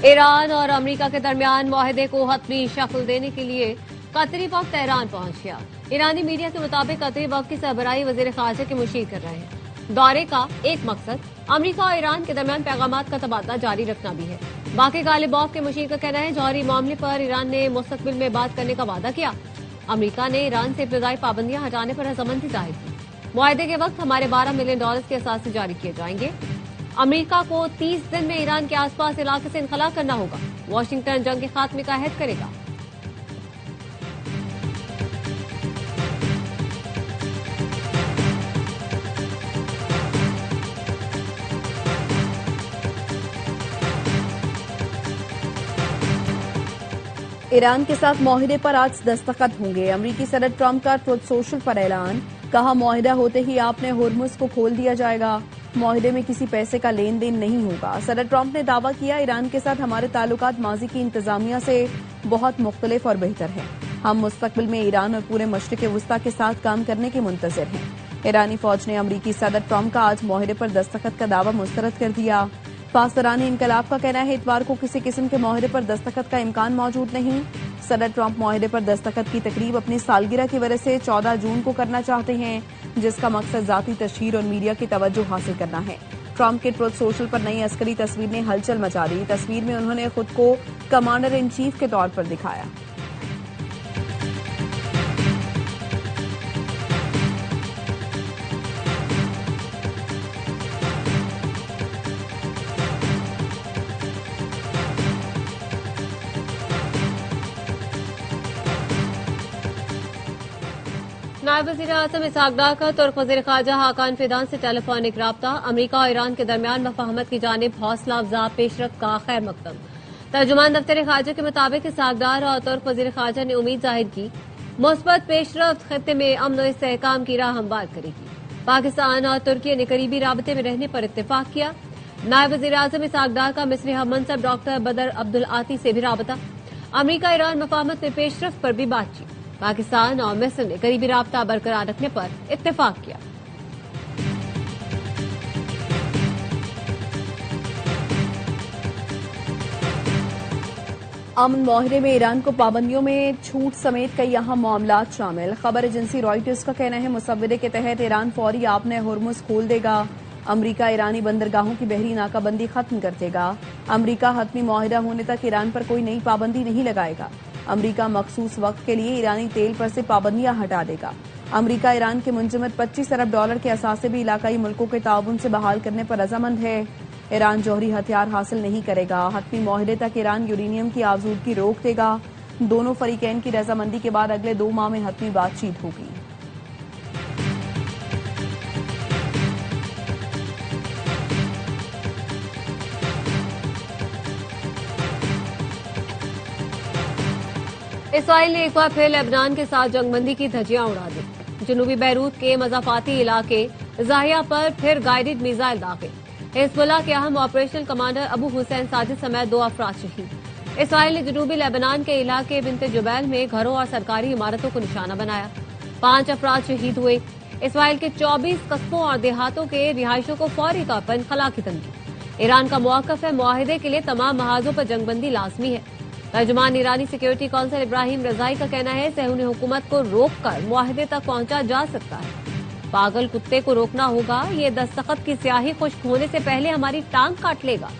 Iran और America के दरमियान मुआहदे को हतमी शक्ल देने के लिए कतरी वक्त तेहरान पहुंच गया। ईरानी मीडिया के मुताबिक कतरी वक्त की सरबराही वजीर खारजा के मुशीर कर रहे हैं। दौरे का एक मकसद अमेरिका और ईरान के दरमियान पैगामात का तबादला जारी रखना भी है। बाकी गालिबॉफ के मुशीर का कहना है जौहरी मामले पर ईरान ने मुस्तकबिल में बात करने का वादा किया। अमेरिका ने ईरान से इब्तदाई पाबंदियां हटाने पर रजामंदी जाहिर की। मुआहदे के वक्त हमारे $12 मिलियन के असासे जारी किए जाएंगे। अमेरिका को 30 दिन में ईरान के आसपास इलाके से इनखला करना होगा। वाशिंगटन जंग के खात्मे का अहद करेगा। ईरान के साथ मुआहदे पर आज दस्तखत होंगे। अमेरिकी सदर ट्रंप का ट्रुथ सोशल पर ऐलान, कहा मुआहदा होते ही आपने होर्मुज को खोल दिया जाएगा। मुआहदे में किसी पैसे का लेन देन नहीं होगा। सदर ट्रंप ने दावा किया ईरान के साथ हमारे ताल्लुकात माजी की इंतजामिया से बहुत मुख्तलिफ और बेहतर हैं। हम मुस्तकबिल में ईरान और पूरे मशरिक़ वस्ता के साथ काम करने के मुंतज़िर हैं। ईरानी फौज ने अमेरिकी सदर ट्रंप का आज मुआहदे पर दस्तखत का दावा मुस्तरद कर दिया। पासदारान इनकलाब का कहना है इतवार को किसी किस्म के मुआहदे पर दस्तखत का इम्कान मौजूद नहीं। सदर ट्रंप मुआहदे पर दस्तखत की तकरीब अपनी सालगिरह की वजह से 14 जून को करना चाहते हैं, जिसका मकसद जाती तशहीर और मीडिया की तवज्जो हासिल करना है। ट्रंप के ट्रुथ सोशल पर नई अस्करी तस्वीर ने हलचल मचा दी। तस्वीर में उन्होंने खुद को कमांडर इन चीफ के तौर पर दिखाया। नायब वज़ीर-ए-आज़म इसहाक डार का तुर्क वज़ीर ख़ारजा हाकान फिदान से टेलीफोनिक राब्ता। अमेरिका और ईरान के दरमियान मफाहमत की जानिब हौसला अफजा पेशरफ्त का खैर मकदम। तर्जुमान दफ्तर ख़ारजा के मुताबिक इसहाक डार और तुर्क वज़ीर ख़ारजा ने उम्मीद जाहिर की मुस्बत पेशरफ्त खत्ते में अमन और इस्तेहकाम की राह हमवार करेगी। पाकिस्तान और तुर्की ने करीबी राबते में रहने पर इत्तेफाक किया। नायब वज़ीर-ए-आज़म इसहाक डार का मिस्री हममनसब डॉक्टर बदर अब्दुल आती से भी राबता। अमेरिका ईरान मफाहमत में पेशरफ्त पर भी बातचीत। पाकिस्तान और मिस्र ने करीबी राब्ता बरकरार रखने पर इत्तेफाक किया। अमन मुआहदे में ईरान को पाबंदियों में छूट समेत कई अहम मामलात शामिल। खबर एजेंसी रॉयटर्स का कहना है मुसव्वदे के तहत ईरान फौरी आपने होर्मुज खोल देगा। अमेरिका ईरानी बंदरगाहों की बहरी नाकाबंदी खत्म कर देगा। अमेरिका हतमी मुआहदा होने तक ईरान पर कोई नई पाबंदी नहीं लगाएगा। अमेरिका मखसूस वक्त के लिए ईरानी तेल पर से पाबंदियां हटा देगा। अमेरिका ईरान के मुंजमद $25 अरब के असासे भी इलाकाई मुल्कों के ताउन से बहाल करने पर रजामंद है। ईरान जौहरी हथियार हासिल नहीं करेगा। हतमी मुआहदे तक ईरान यूरेनियम की आजूदगी रोक देगा। दोनों फरीकैन की रजामंदी के बाद अगले 2 माह में हतमी बातचीत होगी। इसराइल ने एक बार फिर लेबनान के साथ जंगबंदी की धज्जियां उड़ा दी। जनूबी बैरूत के मजाफाती इलाके जाहिया पर फिर गाइडेड मिसाइल दागे। हिजबुल्लाह के अहम ऑपरेशनल कमांडर अबू हुसैन साजिद समेत 2 अफराद शहीद। इसराइल ने जनूबी लेबनान के इलाके बिन्ते जुबैल में घरों और सरकारी इमारतों को निशाना बनाया। 5 अफराद शहीद हुए। इसराइल के 24 कस्बों और देहातों के रिहायशों को फौरी तौर पर इनखला की धमकी। ईरान का मौक़िफ़ है मुआहिदे के लिए तमाम महाजों पर जंगबंदी लाजमी है। तर्जुमान ईरानी सिक्योरिटी काउंसिल इब्राहिम रजाई का कहना है सहूनी हुकूमत को रोककर मुआहिदे तक पहुंचा जा सकता है। पागल कुत्ते को रोकना होगा। ये दस्तखत की स्याही खुश्क होने से पहले हमारी टांग काट लेगा।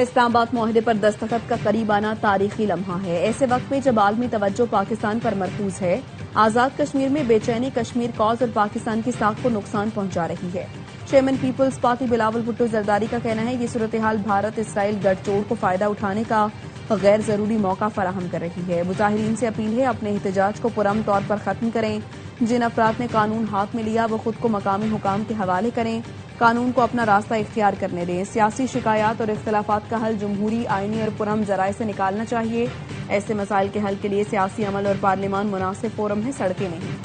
इस्लामाबाद मुआहदे पर दस्तखत का करीब आना तारीखी लम्हा है। ऐसे वक्त में जब आलमी तवज्जो पाकिस्तान पर मरकूज है, आजाद कश्मीर में बेचैनी कश्मीर कॉज और पाकिस्तान की साख को नुकसान पहुंचा रही है। Chairman People's Party Bilawal Bhutto Zardari का कहना है ये सूरत हाल भारत इसराइल गठजोड़ को फायदा उठाने का गैर जरूरी मौका फराहम कर रही है। मुजाहिरीन से अपील है अपने एहतजाज को पुरअमन तौर पर खत्म करें। जिन अफराद ने कानून हाथ में लिया वो खुद को मकामी हुकाम के हवाले करें। कानून को अपना रास्ता इख्तियार करने दें। सियासी शिकायत और इख्तिलाफात का हल जमहूरी, आईनी और पुरअमन जराए से निकालना चाहिए। ऐसे मसाइल के हल के लिए सियासी अमल और पार्लियामान मुनासिब फोरम है, सड़कें नहीं।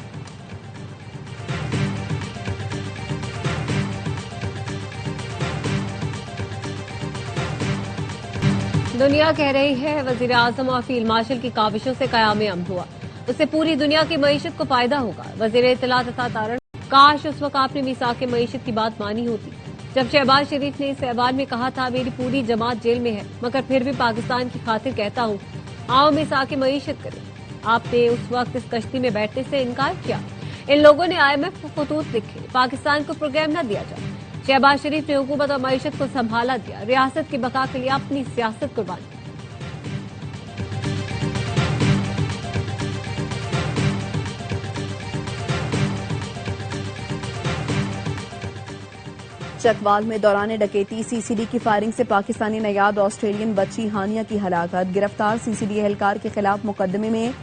दुनिया कह रही है वजीर आजम और फील्ड मार्शल की काविशों से कयाम अमन हुआ। उससे पूरी दुनिया की मईशत को फायदा होगा। वजीर इत्तला तथा तारण, काश उस वक्त आपने मीसाक के मईशत की बात मानी होती। जब शहबाज शरीफ ने इस ऐवान में कहा था मेरी पूरी जमात जेल में है मगर फिर भी पाकिस्तान की खातिर कहता हूँ आओ मीसाक की मईशत करें, आपने उस वक्त इस कश्ती में बैठने से इनकार किया। इन लोगों ने IMF को खतूत लिखे, पाकिस्तान को प्रोग्राम न दिया जाए। शहबाज शरीफ ने हुकूमत और मईशत को संभाला दिया, रियासत की बका के लिए अपनी सियासत कुर्बान की। चकवाल में दौरान डकैती CCD की फायरिंग से पाकिस्तानी नयाद ऑस्ट्रेलियन बच्ची हानिया की हलाकत। गिरफ्तार CCD एहलकार के खिलाफ मुकदमे में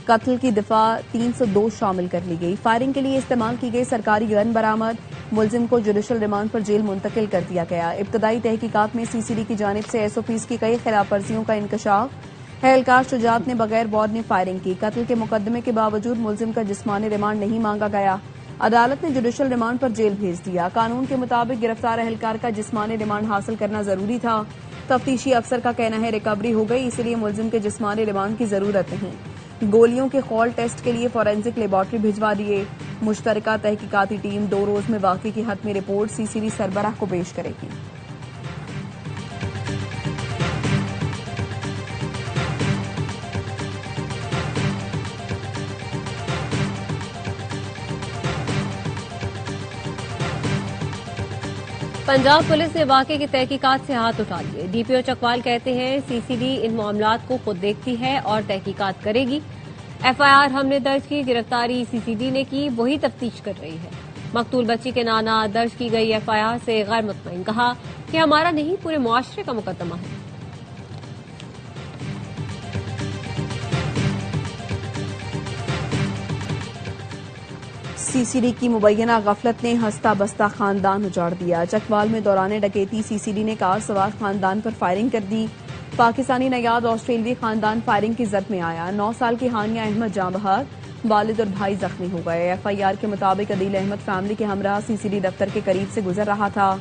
कत्ल की दफा 302 शामिल कर ली गई। फायरिंग के लिए इस्तेमाल की गई सरकारी गन बरामद। मुलजिम को जुडिशल रिमांड पर जेल मुंतकिल कर दिया गया। इब्तदाई तहकीकात में CCD की जानिब से SOPs की कई खिलाफ वर्जियों का इंकशाफ। एहलकार शुजात ने बगैर बॉर्ड ने फायरिंग की। कत्ल के मुकदमे के बावजूद मुलजिम का जिस्मानी रिमांड नहीं मांगा गया। अदालत ने जुडिशल रिमांड पर जेल भेज दिया। कानून के मुताबिक गिरफ्तार एहलकार का जिस्मानी रिमांड हासिल करना जरूरी था। तफ्तीशी अफसर का कहना है रिकवरी हो गई, इसलिए मुलजिम के जिस्मानी रिमांड की जरूरत नहीं। गोलियों के खौल टेस्ट के लिए फॉरेंसिक लेबॉर्ट्री भिजवा दिए। मुश्तरका तहकीकाती टीम 2 रोज में वाकई की हतमी रिपोर्ट CCD सरबराह को पेश करेगी। पंजाब पुलिस ने वाकये की तहकीकात से हाथ उठा लिए। DPO चकवाल कहते हैं CCD इन मामलात को खुद देखती है और तहकीकात करेगी। FIR हमने दर्ज की, गिरफ्तारी CCD ने की, वही तफ्तीश कर रही है। मकतूल बच्ची के नाना दर्ज की गई FIR से गैर मुतमईन, कहा कि हमारा नहीं पूरे मुआशरे का मुकदमा है। CCD की मुबैना गफलत ने हंसता बसता खानदान उजाड़ दिया। चकवाल में दौरान डकैती CCD ने कार सवार खानदान पर फायरिंग कर दी। पाकिस्तानी नयाद ऑस्ट्रेलियाई खानदान फायरिंग की जद में आया। 9 साल की हानिया अहमद जाँ बहक, वालिद और भाई जख्मी हो गए। FIR के मुताबिक अदील अहमद फैमिली के हमरा CCD दफ्तर के करीब से गुजर रहा था।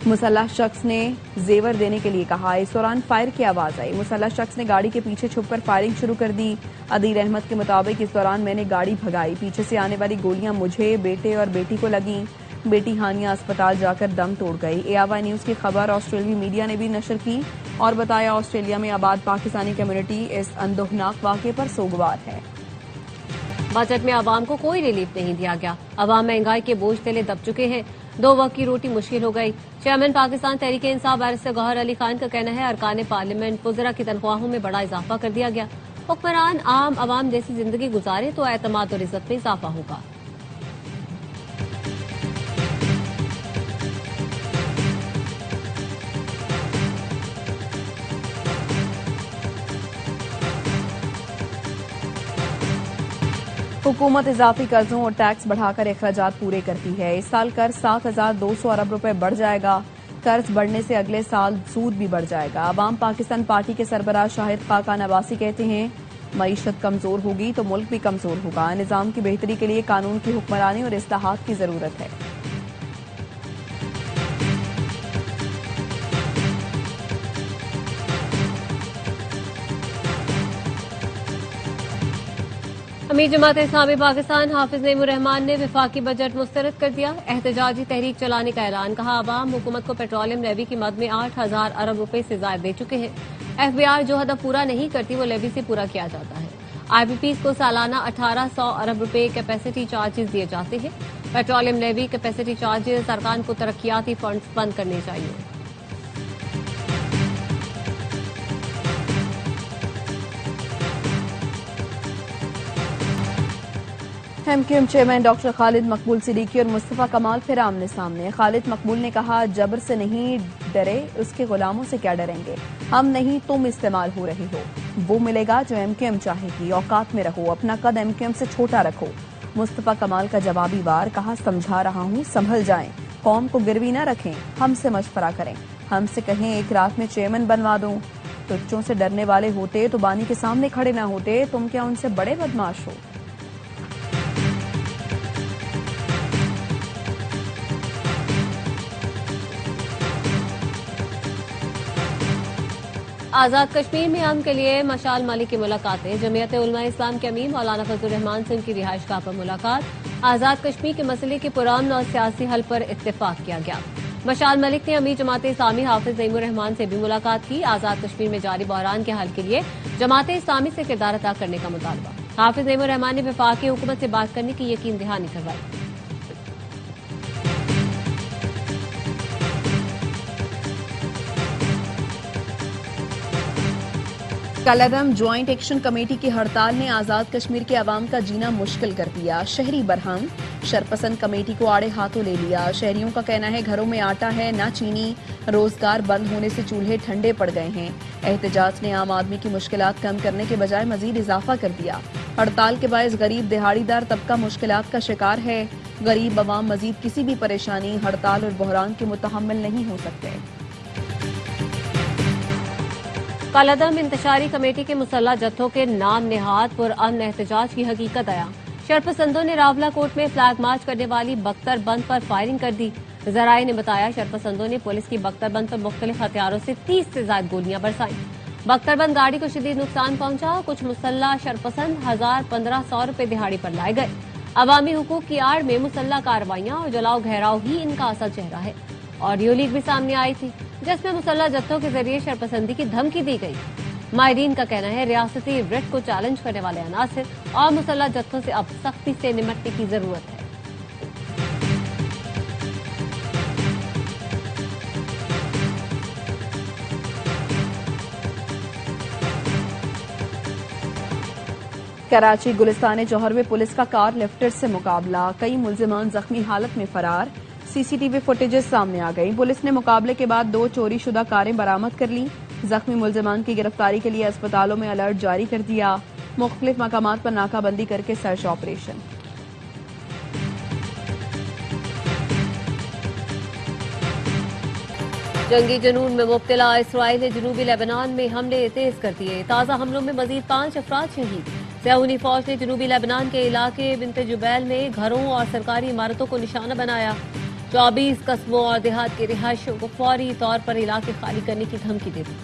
मुसल्लह शख्स ने जेवर देने के लिए कहा। इस दौरान फायर की आवाज आई। मुसल्लह शख्स ने गाड़ी के पीछे छुपकर फायरिंग शुरू कर दी। अदील अहमद के मुताबिक इस दौरान मैंने गाड़ी भगाई, पीछे से आने वाली गोलियां मुझे, बेटे और बेटी को लगीं। बेटी हानिया अस्पताल जाकर दम तोड़ गई। ARY न्यूज की खबर ऑस्ट्रेलियाई मीडिया ने भी नशर की और बताया ऑस्ट्रेलिया में आबाद पाकिस्तानी कम्युनिटी इस अंदोहनाक वाक़े पर सोगवार है। बजट में आवाम को कोई रिलीफ नहीं दिया गया। आवाम महंगाई के बोझ तले दब चुके हैं। 2 वक्त की रोटी मुश्किल हो गई। चेयरमैन पाकिस्तान तहरीक इंसाफ बैरिस्टर गौहर अली खान का कहना है अरकान पार्लियामेंट वज़रा की तनख्वाहों में बड़ा इजाफा कर दिया गया। हुक्मरान आम आवाम जैसी जिंदगी गुजारे तो एतमाद और इज्जत में इजाफा होगा। हुकूमत इजाफी कर्जों और टैक्स बढ़ाकर अखराजात पूरे करती है। इस साल कर्ज 7,200 अरब रुपए बढ़ जाएगा। कर्ज बढ़ने से अगले साल सूद भी बढ़ जाएगा। अवाम पाकिस्तान पार्टी के सरबराह शाहिद खाकान अब्बासी कहते हैं मईशत कमजोर होगी तो मुल्क भी कमजोर होगा। निजाम की बेहतरी के लिए कानून की हुक्मरानी और इस्लाहात की जरूरत है। अमीर जमात इस्लामी पाकिस्तान हाफिज नईमुर रहमान ने विफाकी बजट मुस्तरद कर दिया। एहतजाजी तहरीक चलाने का ऐलान, कहा आवाम हुकूमत को पेट्रोलियम लेवी की मद में 8,000 अरब रुपए से ज्यादा दे चुके हैं। FBR जो हदफ पूरा नहीं करती वो लेवी से पूरा किया जाता है। IBPs को सालाना 1,800 अरब रुपए कैपेसिटी चार्जेस दिए जाते हैं। पेट्रोलियम लेवी कैपेसिटी चार्जेस अरकान को तरक्याती फंड बंद करने चाहिए। MQM चेयरमैन डॉक्टर खालिद मकबूल सिद्दीकी और मुस्तफा कमाल फिर आमने सामने। खालिद मकबूल ने कहा जबर से नहीं डरे, उसके गुलामों से क्या डरेंगे। हम नहीं तुम इस्तेमाल हो रहे हो। वो मिलेगा जो MQM चाहेगी। औकात में रहो, अपना कद MQM से छोटा रखो। मुस्तफा कमाल का जवाबी वार, कहा समझा रहा हूँ, संभल जाएं, कौम को गिरवी न रखें, हमसे मशवरा करें, हमसे कहें एक रात में चेयरमैन बनवा दूं। टुच्चों से डरने वाले होते तो बानी के सामने खड़े ना होते। तुम क्या उनसे बड़े बदमाश हो। आजाद कश्मीर में अमन के लिए मशाल मलिक की मुलाकातें। जमीयत उलमा इस्लाम के अमीर मौलाना फजलुर रहमान से उनकी रिहाइशगाह पर मुलाकात। आजाद कश्मीर के मसले के पुरअमन और सियासी हल पर इत्तेफाक किया गया। मशाल मलिक ने अमीर जमात इस्लामी हाफिज ज़ईमुर रहमान से भी मुलाकात की। आजाद कश्मीर में जारी बहरान के हल के लिए जमात इस्लामी से किरदार अदा करने का मुतालबा। हाफिज ज़ईमुर रहमान ने वफाकी हुकूमत से बात करने की यकीन दहानी करवाई। कलरम ज्वाइंट एक्शन कमेटी की हड़ताल ने आजाद कश्मीर के अवाम का जीना मुश्किल कर दिया। शहरी बरहम, शरपसंद कमेटी को आड़े हाथों ले लिया। शहरियों का कहना है घरों में आटा है न चीनी, रोजगार बंद होने से चूल्हे ठंडे पड़ गए हैं। एहतजाज ने आम आदमी की मुश्किलात कम करने के बजाय मजीद इजाफा कर दिया। हड़ताल के बायस गरीब दिहाड़ीदार तबका मुश्किलात का शिकार है। गरीब अवाम मजीद किसी भी परेशानी, हड़ताल और बहरान के मुतहम्मिल नहीं हो सकते। कलअदम इंतशारी कमेटी के मुसल्ला जत्थों के नाम नेहाद पुरअमन एहतजाज की हकीकत आया। शरपसंदों ने रावला कोट में फ्लैग मार्च करने वाली बख्तरबंद पर फायरिंग कर दी। जराये ने बताया शरपसंदों ने पुलिस की बख्तरबंद पर मुख्तलिफ हथियारों से 30 से ज्यादा गोलियां बरसाई। बख्तरबंद गाड़ी को शदीद नुकसान पहुंचा। कुछ मुसल्ला शरपसंद 1000-1500 रुपए दिहाड़ी पर लाए गए। अवामी हुकूक की आड़ में मुसल्ला कार्रवाइयां और जलाओ घेराव ही इनका असल चेहरा है। ऑडियो लीक भी सामने आई थी जिसमें मुसल्ला जत्थों के जरिए शरपसंदी की धमकी दी गई। माहिरीन का कहना है रियासती रिट को चैलेंज करने वाले अनासिर और मुसल्ला जत्थों से अब सख्ती से निपटने की जरूरत है। कराची गुलिस्तान जौहर में पुलिस का कार लिफ्टर से मुकाबला। कई मुल्जिमान जख्मी हालत में फरार। सीसीटीवी फुटेजेस सामने आ गई। पुलिस ने मुकाबले के बाद 2 चोरी शुदा कारें बरामद कर ली। जख्मी मुल्जिमान की गिरफ्तारी के लिए अस्पतालों में अलर्ट जारी कर दिया। मुख्तलिफ मकामात पर नाकाबंदी करके सर्च ऑपरेशन। जंगी जुनून में मुब्तला इसराइल ने जनूबी लेबनान में हमले तेज कर दिए। ताजा हमलों में मजीद 5 अफराद शहीद। सऊदी फौज ने जनूबी लेबनान के इलाके बिन्त जुबैल में घरों और सरकारी इमारतों को निशाना बनाया। 24 कस्बों और देहात के रिहायशियों को फौरी तौर पर इलाके खाली करने की धमकी दे दी।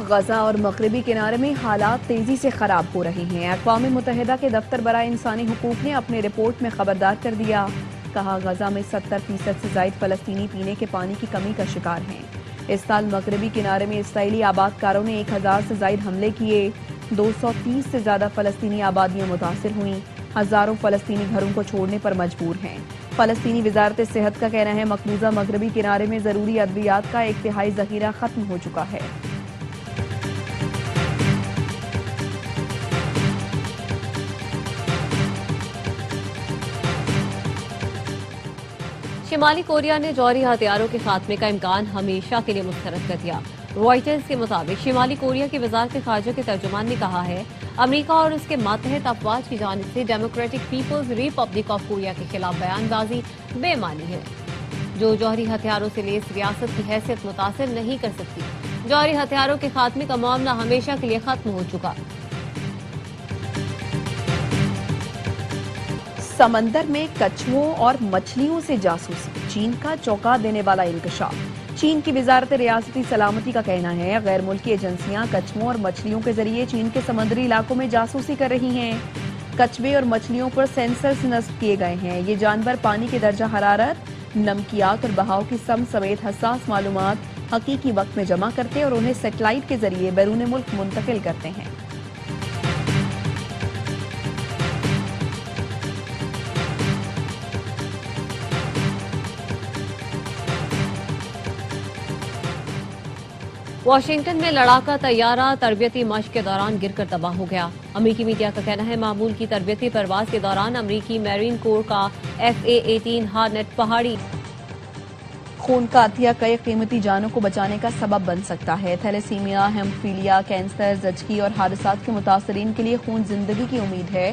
गजा और मगरबी किनारे में हालात तेजी से खराब हो रहे हैं। अक़वाम मुत्तहिदा के दफ्तर बराए इंसानी हुकूक ने अपने रिपोर्ट में खबरदार कर दिया। कहा गजा में 70% से ज्यादा फलस्तीनी पीने के पानी की कमी का शिकार हैं। इस साल मगरबी किनारे में इसराइली आबादकारों ने 1000 से ज्यादा हमले किए। 230 से ज्यादा फलस्तीनी आबादियां मुतासिर हुई। हजारों फलस्तीनी घरों को छोड़ने पर मजबूर हैं। फलस्तीनी वजारत सेहत का कहना है मकबूजा मगरबी किनारे में जरूरी अद्वियात का 1 तिहाई जखीरा खत्म हो चुका है। शिमाली कोरिया ने जौहरी हथियारों के खात्मे का इम्कान हमेशा के लिए मुस्तरद कर दिया। रॉयटर्स के मुताबिक शिमाली कोरिया की वजारत खारजा के तर्जुमान ने कहा है अमरीका और उसके मातहत अफवाज की जानिब से Democratic People's Republic of Korea के खिलाफ बयानबाजी बेमानी है जो जौहरी हथियारों से लेस रियासत की हैसियत मुतासिर नहीं कर सकती। जौहरी हथियारों के खात्मे का मामला हमेशा के लिए खत्म हो चुका। समंदर में कछुओं और मछलियों से जासूसी, चीन का चौंका देने वाला इंकशाफ। चीन की वजारत रियासती सलामती का कहना है गैर मुल्की एजेंसियां कछुओं और मछलियों के जरिए चीन के समुद्री इलाकों में जासूसी कर रही हैं। कछुए और मछलियों पर सेंसर्स नस्ब किए गए हैं। ये जानवर पानी की दर्जा हरारत, नमकियात और बहाव की सम समेत हसास मालूमात हकीकी वक्त में जमा करते और उन्हें सेटेलाइट के जरिए बैरून मुल्क मुंतकिल करते हैं। वाशिंगटन में लड़ाका तैयारा तरबियती मश्क के दौरान गिरकर तबाह हो गया। अमरीकी मीडिया का कहना है मामूल की तरबियती परवाज के दौरान अमरीकी मैरीन कोर का FA-18 हार्नेट पहाड़ी खून का अतिया कई कीमती जानों को बचाने का सबब बन सकता है। थैलेसीमिया, हेमोफीलिया, कैंसर, जचकी और हादसात के मुतासरीन के लिए खून जिंदगी की उम्मीद है।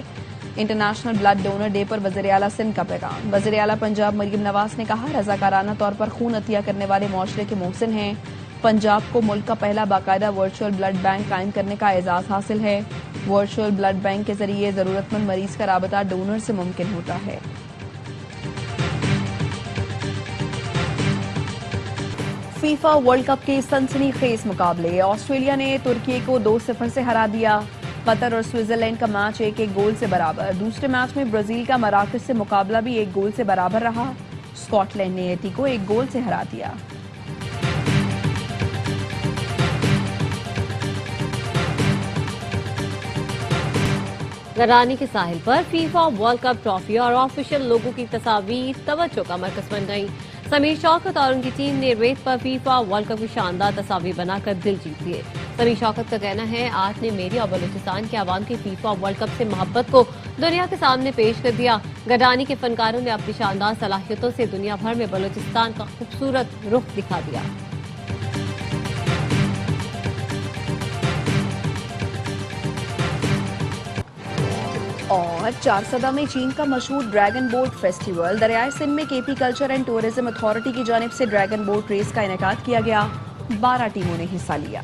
इंटरनेशनल ब्लड डोनर डे पर वज़ीर आला सिंध का पैगाम। वज़ीर आला पंजाब मरियम नवाज ने कहा रजाकाराना तौर पर खून अतिया करने वाले मुआशरे के मोहसिन हैं। पंजाब को मुल्क का पहला बाकायदा वर्चुअल ब्लड बैंक कायम करने का एजाज हासिल है। वर्चुअल ब्लड बैंक के जरिए जरूरतमंद मरीज का राबता डोनर से मुमकिन होता है। फीफा वर्ल्ड कप के सनसनीखेज मुकाबले। ऑस्ट्रेलिया ने तुर्की को 2-0 से हरा दिया। कतर और स्विट्जरलैंड का मैच 1-1 गोल से बराबर। दूसरे मैच में ब्राजील का मराकश से मुकाबला भी 1 गोल से बराबर रहा। स्कॉटलैंड ने हैती को 1 गोल से हरा दिया। गरानी के साहिल पर फीफा वर्ल्ड कप ट्रॉफी और ऑफिशियल लोगों की तस्वीर तवज्जो का मरकज बन गई। समीर शौकत और उनकी टीम ने रेत पर फीफा वर्ल्ड कप की शानदार तस्वीर बनाकर दिल जीत लिए। समीर शौकत का कहना है, आज ने मेरी और बलूचिस्तान के आवाम की फीफा वर्ल्ड कप से मोहब्बत को दुनिया के सामने पेश कर दिया। गरानी के फनकारों ने अपनी शानदार सलाहियतों से दुनिया भर में बलूचिस्तान का खूबसूरत रुख दिखा दिया। और चारसदा में चीन का मशहूर ड्रैगन बोट फेस्टिवल। दरियाई सिंध में KP culture and tourism authority की जानिब से ड्रैगन बोट रेस का इनेकाद किया गया। 12 टीमों ने हिस्सा लिया।